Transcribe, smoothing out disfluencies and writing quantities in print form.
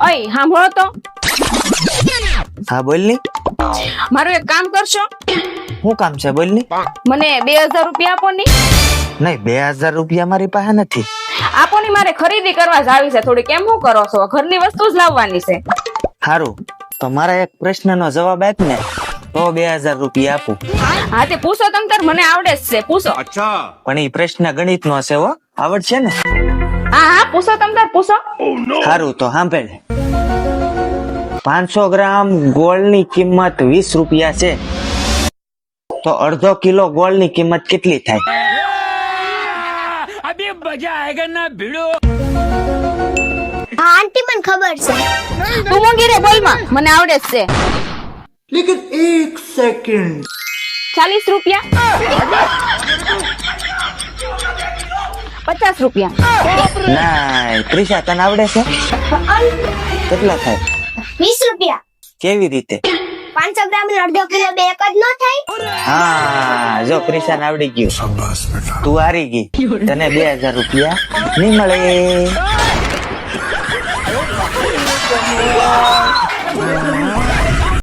ઓય સાંભળો તો, હા બોલ ની. મારું એક કામ કરશો? શું કામ છે બોલ ની. મને 2000 રૂપિયા આપો ની. નહીં 2000 રૂપિયા મારી પાસે નથી. આપો ની, મારે ખરીદી કરવા જાવી છે થોડી. કેમ શું કરો છો? ઘરની વસ્તુ જ લાવવાની છે. સારું તો મારા એક પ્રશ્નનો જવાબ આપ ને તો 2000 રૂપિયા આપું. હા તે પૂછો તમ તાર, મને આવડે જ છે, પૂછો. પણ એ પ્રશ્ન ગણિત નો છે હો, આવડશે ને? હા હા પૂછો તમ તાર, પૂછો. સારું તો સાંભળ. 500 ગ્રામ ગોળની કિંમત 20 રૂપિયા છે તો અડધો કિલો ગોળની કિંમત કેટલી થાય? હા આંટી મને ખબર છે. તું મોંઘી રે બોલમાં, મને આવડે જ છે. લેકિન 1 સેકન્ડ. 40 રૂપિયા, 50 રૂપિયા. ના ત્રિષા તને આવડે છે? કેટલા થાય? 20 રૂપિયા. કેવી રીતે? 500 ગ્રામ ને અડધો કિલો બે એક જ ન થાય? હા જો ક્રિશાને આવડી ગયું. તું હારી ગઈ, તને 2000 રૂપિયા નહીં મળે.